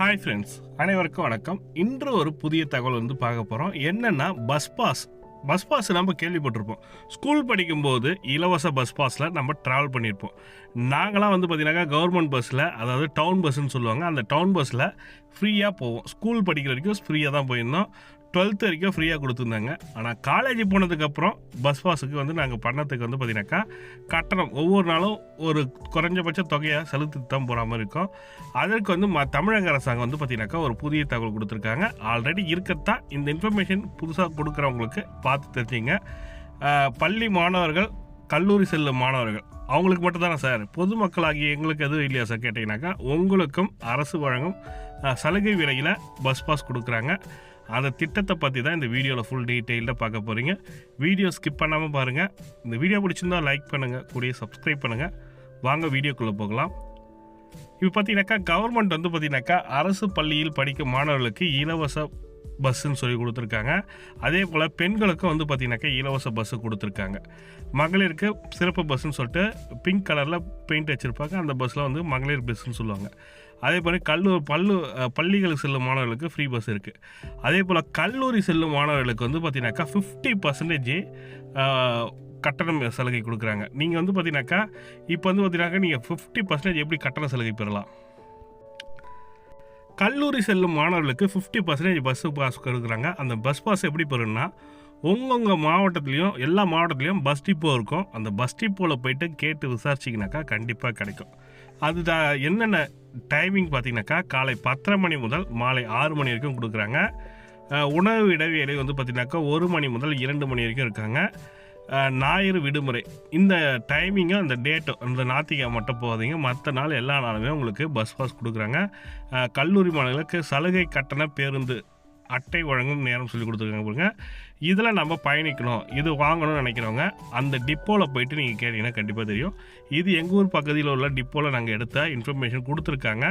Hi friends, அனைவருக்கும் வணக்கம். இன்று ஒரு புதிய தகவல் பார்க்க போகிறோம். என்னென்னா பஸ் பாஸ் நம்ம கேள்விப்பட்டிருப்போம். ஸ்கூல் படிக்கும்போது இலவச பஸ் பாஸில் நம்ம ட்ராவல் பண்ணியிருப்போம். நாங்களாம் பார்த்தீங்கன்னாக்கா கவர்மெண்ட் பஸ்ஸில், அதாவது டவுன் பஸ்ஸுன்னு சொல்லுவாங்க, அந்த டவுன் பஸ்ஸில் ஃப்ரீயாக போவோம். ஸ்கூல் படிக்கிற வரைக்கும் ஃப்ரீயாக தான் போயிருந்தோம். 12th வரைக்கும் ஃப்ரீயாக கொடுத்துருந்தாங்க. ஆனால் காலேஜ் போனதுக்கப்புறம் பஸ் பாஸுக்கு நாங்கள் பண்ணத்துக்கு பார்த்தீங்கன்னாக்கா கட்டணம் ஒவ்வொரு நாளும் ஒரு குறைஞ்சபட்ச தொகையை செலுத்தி தான் போகிற மாதிரி இருக்கும். அதற்கு தமிழக அரசாங்கம் பார்த்தீங்கன்னாக்கா ஒரு புதிய தகவல் கொடுத்துருக்காங்க. ஆல்ரெடி இருக்கத்தான் இந்த இன்ஃபர்மேஷன் புதுசாக கொடுக்குறவங்களுக்கு பார்த்து தெரிஞ்சிங்க. பள்ளி மாணவர்கள், கல்லூரி செல்லும் மாணவர்கள் அவங்களுக்கு மட்டும் தானே சார், பொதுமக்களாகிய எங்களுக்கு எதுவும் இல்லையா சார் கேட்டிங்கனாக்கா, உங்களுக்கும் அரசு வழங்கும் சலுகை விலையில் பஸ் பாஸ் கொடுக்குறாங்க. அந்த திட்டத்தை பற்றி தான் இந்த வீடியோவில் ஃபுல் டீட்டெயில்டாக பார்க்க போகிறீங்க. வீடியோ ஸ்கிப் பண்ணாமல் பாருங்கள். இந்த வீடியோ பிடிச்சிருந்தால் லைக் பண்ணுங்கள், கூடிய சப்ஸ்கிரைப் பண்ணுங்கள். வாங்க வீடியோக்குள்ளே போகலாம். இப்போ பார்த்தீங்கன்னாக்கா கவர்மெண்ட் பார்த்தீங்கன்னாக்கா அரசு பள்ளியில் படிக்கும் மாணவர்களுக்கு இலவச பஸ்ஸுன்னு சொல்லி கொடுத்துருக்காங்க. அதே போல் பெண்களுக்கும் பார்த்தீங்கன்னாக்கா இலவச பஸ்ஸு கொடுத்துருக்காங்க. மகளிருக்கு சிறப்பு பஸ்ஸுன்னு சொல்லிட்டு பிங்க் கலரில் பெயிண்ட் வச்சுருப்பாங்க. அந்த பஸ்ஸில் மகளிர் பஸ்ஸுன்னு சொல்லுவாங்க. அதே போல் பள்ளிகளுக்கு செல்லும் மாணவர்களுக்கு ஃப்ரீ பஸ் இருக்குது. அதே போல் கல்லூரி செல்லும் மாணவர்களுக்கு பார்த்தீங்கன்னாக்கா 50% கட்டணம் சலுகை கொடுக்குறாங்க. நீங்கள் பார்த்தீங்கன்னாக்கா இப்போ பார்த்தீங்கன்னாக்கா நீங்கள் 50% எப்படி கட்டண சலுகை பெறலாம். கல்லூரி செல்லும் மாணவர்களுக்கு 50% பஸ்ஸு பாஸ் கொடுக்குறாங்க. அந்த பஸ் பாஸ் எப்படி பெறணும்னா, உங்கள் மாவட்டத்துலேயும் எல்லா மாவட்டத்துலேயும் பஸ் டிப்போ இருக்கும். அந்த பஸ் டிப்போவில் போய்ட்டு கேட்டு விசாரிச்சிங்கனாக்கா கண்டிப்பாக கிடைக்கும். அது என்னென்ன டைமிங் பார்த்தீங்கன்னாக்கா காலை 10:30 மணி முதல் மாலை 6 மணி வரைக்கும் கொடுக்குறாங்க. உணவு இடைவேளை பார்த்தீங்கன்னாக்கா 1 மணி முதல் 2 மணி வரைக்கும் இருக்காங்க. ஞாயிறு விடுமுறை இந்த டைமிங்கும் அந்த டேட்டும் அந்த ஞாயிற்றுக்கிழமை மட்டும் போகாதீங்க, மற்ற நாள் எல்லா நாளுமே உங்களுக்கு பஸ் பாஸ் கொடுக்குறாங்க. கல்லூரி மாணவர்களுக்கு சலுகை கட்டண பேருந்து அட்டை வழங்கும் நேரம் சொல்லி கொடுத்துருக்காங்க பாருங்க. இதில் நம்ம பயணிக்கணும், இது வாங்கணும்னு நினைக்கிறவங்க அந்த டிப்போவில் போய்ட்டு நீங்கள் கேட்டிங்கன்னா கண்டிப்பாக தெரியும். இது எங்கள் ஊர் பகுதியில் உள்ள டிப்போவில் நாங்கள் எடுத்த இன்ஃபர்மேஷன் கொடுத்துருக்காங்க.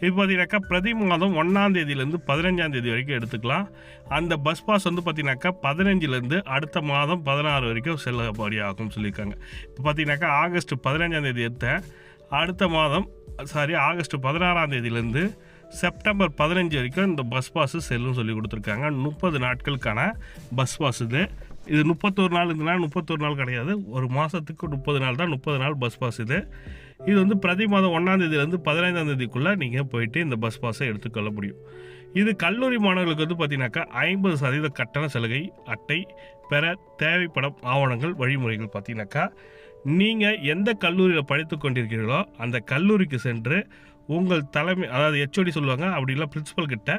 இது பார்த்தீங்கன்னாக்கா பிரதி மாதம் 1ஆம் தேதியிலேருந்து 15ஆம் தேதி வரைக்கும் எடுத்துக்கலாம். அந்த பஸ் பாஸ் பார்த்தீங்கன்னாக்கா 15லேருந்து அடுத்த மாதம் 16 வரைக்கும் செல்லுபடி ஆகும்னு சொல்லியிருக்காங்க. இப்போ பார்த்தீங்கன்னாக்கா ஆகஸ்ட் 15ஆம் தேதி எடுத்தேன். அடுத்த மாதம் ஆகஸ்ட் 16ஆம் தேதியிலேருந்து செப்டம்பர் 15 வரைக்கும் இந்த பஸ் பாஸு செல்லுன்னு சொல்லி கொடுத்துருக்காங்க. 30 நாட்களுக்கான பஸ் பாஸ் இது 31 நாள் இருந்ததுனா 31 நாள் கிடையாது, ஒரு மாதத்துக்கு 30 நாள் தான். 30 நாள் பஸ் பாஸ் இது பிரதி மாதம் 1ஆம் தேதியிலேருந்து 15ஆம் தேதிக்குள்ளே நீங்கள் போயிட்டு இந்த பஸ் பாஸை எடுத்துக்கொள்ள முடியும். இது கல்லூரி மாணவர்களுக்கு பார்த்தீங்கன்னாக்கா 50% கட்டண சலுகை அட்டை பெற தேவைப்படும் ஆவணங்கள் வழிமுறைகள் பார்த்தீங்கன்னாக்கா, நீங்கள் எந்த கல்லூரியில் படித்து கொண்டிருக்கிறீர்களோ அந்த கல்லூரிக்கு சென்று உங்கள் தலைமை, அதாவது ஹெச்ஓடி சொல்லுவாங்க, அப்படி இல்லை பிரின்சிபல் கிட்ட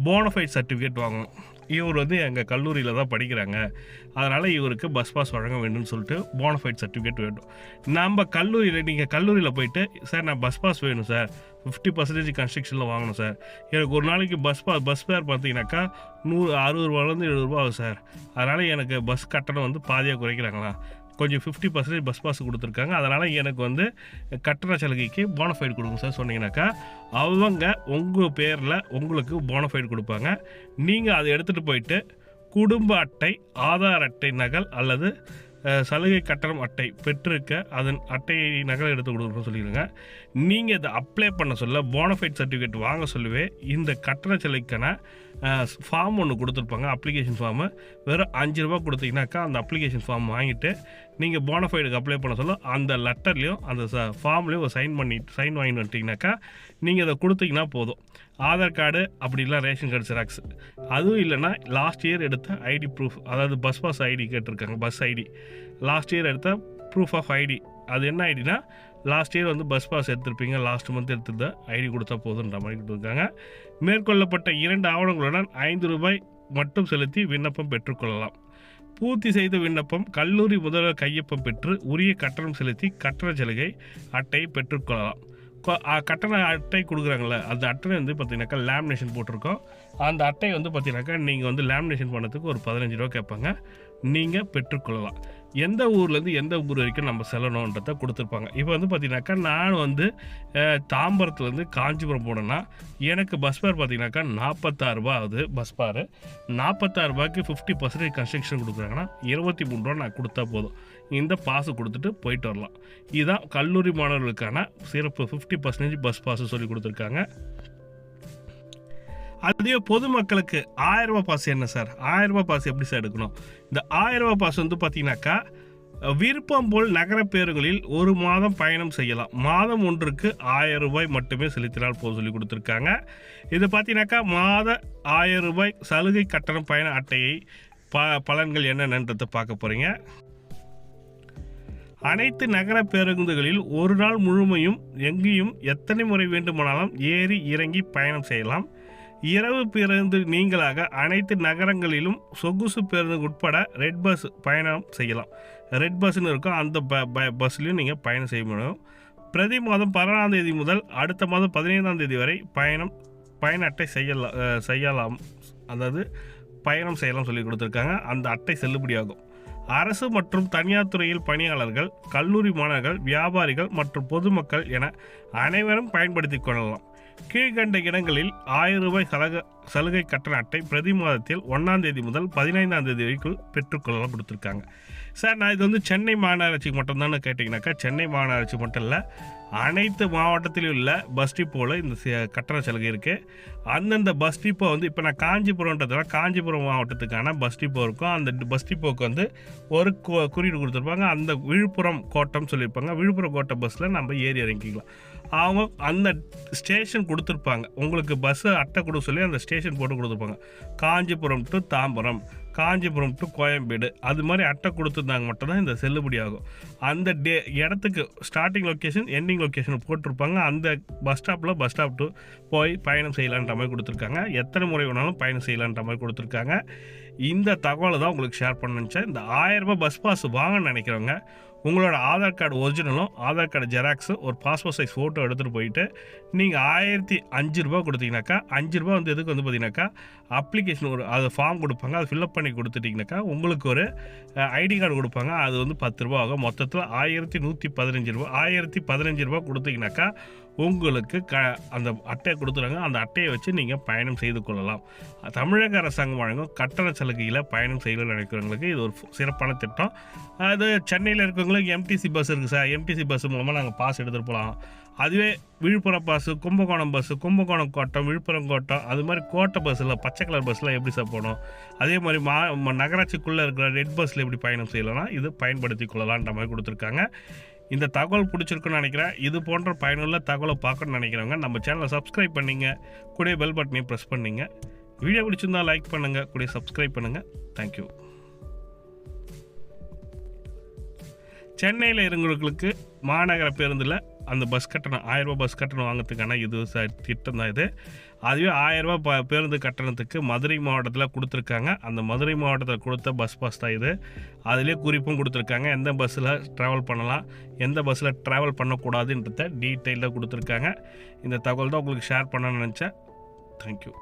போனஃபைட் சர்டிஃபிகேட் வாங்கணும். இவர் எங்கள் கல்லூரியில் தான் படிக்கிறாங்க, அதனால் இவருக்கு பஸ் பாஸ் வழங்க வேண்டும்னு சொல்லிட்டு போனஃபைட் சர்டிஃபிகேட் வேணும். நம்ம நீங்கள் கல்லூரியில் போயிட்டு, சார் நான் பஸ் பாஸ் வேணும் சார், 50% கன்ஸ்ட்ரக்ஷனில் வாங்கணும் சார், எனக்கு ஒரு நாளைக்கு பஸ் ஃபேர் பார்த்தீங்கன்னாக்கா 60 ரூபாலேருந்து 70 ரூபா ஆகும் சார், அதனால் எனக்கு பஸ் கட்டணம் பாதியாக குறைக்கிறாங்களா, கொஞ்சம் 50% பஸ் பாஸ் கொடுத்துருக்காங்க, அதனால் எனக்கு கட்டண சலுகைக்கு போனஃபைடு கொடுங்க சார் சொன்னீங்கன்னாக்கா அவங்க உங்கள் பேரில் உங்களுக்கு போனஃபைடு கொடுப்பாங்க. நீங்கள் அதை எடுத்துகிட்டு போயிட்டு குடும்ப அட்டை, ஆதார் அட்டை நகல் அல்லது சலுகை கட்டணம் அட்டை பெற்றிருக்க அதன் அட்டை நகல் எடுத்து கொடுக்கணும்னு சொல்லிடுங்க. நீங்கள் இதை அப்ளை பண்ண சொல்ல போனஃபைட் சர்டிஃபிகேட் வாங்க சொல்லவே இந்த கட்டண சலுகைக்கான ஃபார்ம் ஒன்று கொடுத்துருப்பாங்க, அப்ளிகேஷன் ஃபார்மு. வெறும் 5 ரூபா கொடுத்தீங்கன்னாக்கா அந்த அப்ளிகேஷன் ஃபார்ம் வாங்கிட்டு நீங்கள் போனஃபைடுக்கு அப்ளை பண்ண சொல்ல அந்த லெட்டர்லேயும் அந்த ஃபார்ம்லேயும் ஒரு சைன் வாங்கிட்டு வந்துட்டிங்கனாக்கா நீங்கள் அதை கொடுத்தீங்கன்னா போதும். ஆதார் கார்டு அப்படி இல்லை ரேஷன் கார்டு ஜெராக்ஸ், அதுவும் இல்லைன்னா லாஸ்ட் இயர் எடுத்த ஐடி ப்ரூஃப், அதாவது பஸ் பாஸ் ஐடி கேட்டிருக்காங்க, பஸ் ஐடி லாஸ்ட் இயர் எடுத்த ப்ரூஃப் ஆஃப் ஐடி. அது என்ன ஐடினா, லாஸ்ட் இயர் பஸ் பாஸ் எடுத்திருப்பீங்க, லாஸ்ட் மந்த் எடுத்துருந்த ஐடி கொடுத்தா போதுன்ற மாதிரி கொடுத்துருக்காங்க. மேற்கொள்ளப்பட்ட 2 ஆவணங்களுடன் 5 ரூபாய் மட்டும் செலுத்தி விண்ணப்பம் பெற்றுக்கொள்ளலாம். பூர்த்தி செய்த விண்ணப்பம் கல்லூரி முதல்வர் கையொப்பம் பெற்று உரிய கட்டணம் செலுத்தி கட்டண சலுகை அட்டை பெற்றுக்கொள்ளலாம். கட்டண அட்டை கொடுக்குறாங்களே அந்த அட்டை பார்த்தீங்கன்னாக்கா லேமினேஷன் போட்டிருக்கோம். அந்த அட்டை பார்த்தீங்கன்னாக்கா நீங்கள் லேமினேஷன் பண்ணதுக்கு ஒரு 15 ரூபா கேட்பாங்க, நீங்கள் பெற்றுக்கொள்ளலாம். எந்த ஊர்லேருந்து எந்த ஊர் வரைக்கும் நம்ம செல்லணுன்றதை கொடுத்துருப்பாங்க. இப்போ பார்த்தீங்கன்னாக்கா நான் தாம்பரத்துலேருந்து காஞ்சிபுரம் போனேன்னா எனக்கு பஸ் ஃபேர் பார்த்தீங்கன்னாக்கா 46 ரூபா ஆகுது. பஸ் ஃபேரு 46 ரூபாய்க்கு 50% கன்ஸ்ட்ரக்ஷன் கொடுக்குறாங்கன்னா 23 ரூபா நான் கொடுத்தா போதும். இந்த பாஸு கொடுத்துட்டு போயிட்டு வரலாம். இதுதான் கல்லூரி மாணவர்களுக்கான சிறப்பு 50% பஸ் பாஸு சொல்லி கொடுத்துருக்காங்க. அதுவே பொதுமக்களுக்கு 1000 ரூபாய் பாஸ் என்ன சார், 1000 ரூபாய் பாஸ் எப்படி சார் எடுக்கணும்? இந்த 1000 ரூபாய் பாஸ் வந்து பார்த்தீங்கன்னாக்கா விருப்பம் போல் நகர பேருந்துகளில் ஒரு மாதம் பயணம் செய்யலாம். மாதம் ஒன்றுக்கு 1000 ரூபாய் மட்டுமே செலுத்தினால் போக சொல்லி கொடுத்துருக்காங்க. இது பார்த்தீங்கன்னாக்கா மாத 1000 ரூபாய் சலுகை கட்டணம் பயண அட்டையை பலன்கள் என்னென்னன்றதை பார்க்க போகிறீங்க. அனைத்து நகர பேருந்துகளில் ஒரு நாள் முழுமையும் எங்கேயும் எத்தனை முறை வேண்டுமானாலும் ஏறி இறங்கி பயணம் செய்யலாம். இரவு பேருந்து நீங்களாக அனைத்து நகரங்களிலும் சொகுசு பேருந்து உட்பட ரெட் பஸ் பயணம் செய்யலாம். ரெட் பஸ்ன்னு இருக்கும், அந்த பஸ்லையும் நீங்கள் பயணம் செய்ய முடியும். பிரதி மாதம் 16ஆம் தேதி முதல் அடுத்த மாதம் 15ஆம் தேதி வரை பயண அட்டை செய்யலாம். அதாவது பயணம் செய்யலாம் சொல்லி கொடுத்துருக்காங்க. அந்த அட்டை செல்லுபடியாகும். அரசு மற்றும் தனியார் துறையில் பணியாளர்கள், கல்லூரி மாணவர்கள், வியாபாரிகள் மற்றும் பொதுமக்கள் என அனைவரும் பயன்படுத்தி கொள்ளலாம். கீழ்கண்ட இடங்களில் 1000 ரூபாய் சலுகை கட்டண அட்டை பிரதி மாதத்தில் 1ஆம் தேதி முதல் 15ஆம் தேதி வரைக்கும் பெற்றுக்கொள்ளலாம் கொடுத்துருக்காங்க. சார், நான் இது வந்து சென்னை மாநகராட்சிக்கு மட்டும்தானே கேட்டிங்கனாக்கா, சென்னை மாநகராட்சி மட்டும் இல்லை, அனைத்து மாவட்டத்திலும் உள்ள பஸ் டிப்போவில் இந்த கட்டண சலுகை இருக்குது. அந்தந்த பஸ் டிப்போ வந்து இப்போ நான் காஞ்சிபுரம்ன்றதுனால காஞ்சிபுரம் மாவட்டத்துக்கான பஸ் டிப்போ இருக்கும். அந்த பஸ் டிப்போவுக்கு வந்து ஒரு குறியீடு கொடுத்துருப்பாங்க. அந்த விழுப்புரம் கோட்டம் சொல்லியிருப்பாங்க. விழுப்புரம் கோட்டம் பஸ்ஸில் நம்ம ஏறி இறங்கிக்கலாம். அவங்க அந்த ஸ்டேஷன் கொடுத்துருப்பாங்க. உங்களுக்கு பஸ்ஸு அட்டை கொடுக்க சொல்லி அந்த ஸ்டேஷன் போட்டு கொடுத்துருப்பாங்க. காஞ்சிபுரம் டு தாம்பரம், காஞ்சிபுரம் டு கோயம்பேடு, அது மாதிரி அட்டை கொடுத்துருந்தாங்க மட்டும்தான் இந்த செல்லுபடி ஆகும். அந்த இடத்துக்கு ஸ்டார்டிங் லொக்கேஷன் எண்டிங் லொக்கேஷன் போட்டிருப்பாங்க. அந்த பஸ் ஸ்டாப் டு போய் பயணம் செய்யலான்ற மாதிரி கொடுத்துருக்காங்க. எத்தனை முறை வேணாலும் பயணம் செய்யலான்ற மாதிரி கொடுத்துருக்காங்க. இந்த தகவலை தான் உங்களுக்கு ஷேர் பண்ண நினச்சேன். இந்த 1000 ரூபாய் பஸ் பாஸ் வாங்கன்னு நினைக்கிறவங்க உங்களோட ஆதார் கார்டு ஒரிஜினலும் ஆதார் கார்டு ஜெராக்ஸும் ஒரு பாஸ்போர்ட் சைஸ் ஃபோட்டோ எடுத்துகிட்டு போயிட்டு நீங்கள் 1005 ரூபா கொடுத்தீங்கன்னாக்கா, 5 ரூபா வந்து எதுக்கு வந்து பார்த்தீங்கன்னாக்கா அப்ளிகேஷன் ஒரு அது ஃபார்ம் கொடுப்பாங்க. அது ஃபில்அப் பண்ணி கொடுத்துட்டிங்கனாக்கா உங்களுக்கு ஒரு ஐடி கார்டு கொடுப்பாங்க. அது வந்து 10 ரூபா ஆகும். மொத்தத்தில் 1115 ரூபா 1015 ரூபா கொடுத்தீங்கனாக்கா உங்களுக்கு அந்த அட்டையை கொடுத்துறாங்க. அந்த அட்டையை வச்சு நீங்கள் பயணம் செய்து கொள்ளலாம். தமிழக அரசாங்கம் வழங்கும் கட்டண சலுகையில் பயணம் செய்யணும்னு நினைக்கிறவங்களுக்கு இது ஒரு சிறப்பான திட்டம். அது சென்னையில் இருக்கிறவங்களுக்கு எம்டிசி பஸ் இருக்குது சார், எம்டிசி பஸ் மூலமாக நாங்கள் பாஸ் எடுத்துகிட்டு போகலாம். அதுவே விழுப்புரம் பஸ்ஸு, கும்பகோணம் பஸ்ஸு, கும்பகோணம் கோட்டம், விழுப்புரம் கோட்டம், அது மாதிரி கோட்டை பஸ்ஸில் பச்சை கலர் பஸ்ஸில் எப்படி சார் போகணும், அதே மாதிரி நகராட்சிக்குள்ளே இருக்கிற ரெட் பஸ்ஸில் எப்படி பயணம் செய்யலாம்னா இது பயன்படுத்தி கொள்ளலான்ற மாதிரி கொடுத்துருக்காங்க. இந்த தகவல் பிடிச்சிருக்குன்னு நினைக்கிறேன். இது போன்ற பயனுள்ள தகவலை பார்க்கணும்னு நினைக்கிறவங்க நம்ம சேனலை சப்ஸ்கிரைப் பண்ணிங்க, கூடிய பெல் பட்டனையும் ப்ரெஸ் பண்ணிங்க. வீடியோ பிடிச்சிருந்தால் லைக் பண்ணுங்கள், கூடிய சப்ஸ்கிரைப் பண்ணுங்கள். தேங்க்யூ. சென்னையில் இருந்தவர்களுக்கு மாநகர பேருந்தில் அந்த பஸ் கட்டணம் 1000 ரூபாய் பஸ் கட்டணம் வாங்கிறதுக்கான இது திட்டம் தான் இது. அதுவே 1000 ரூபாய் பேருந்து கட்டணத்துக்கு மதுரை மாவட்டத்தில் கொடுத்துருக்காங்க. அந்த மதுரை மாவட்டத்தில் கொடுத்த பஸ் பாஸ் தான் இது. அதிலே குறிப்பும் கொடுத்துருக்காங்க, எந்த பஸ்ஸில் ட்ராவல் பண்ணலாம், எந்த பஸ்ஸில் ட்ராவல் பண்ணக்கூடாதுன்றத டீட்டெயிலாக கொடுத்துருக்காங்க. இந்த தகவல் தான் உங்களுக்கு ஷேர் பண்ணணும்னு நினச்சேன். தேங்க்யூ.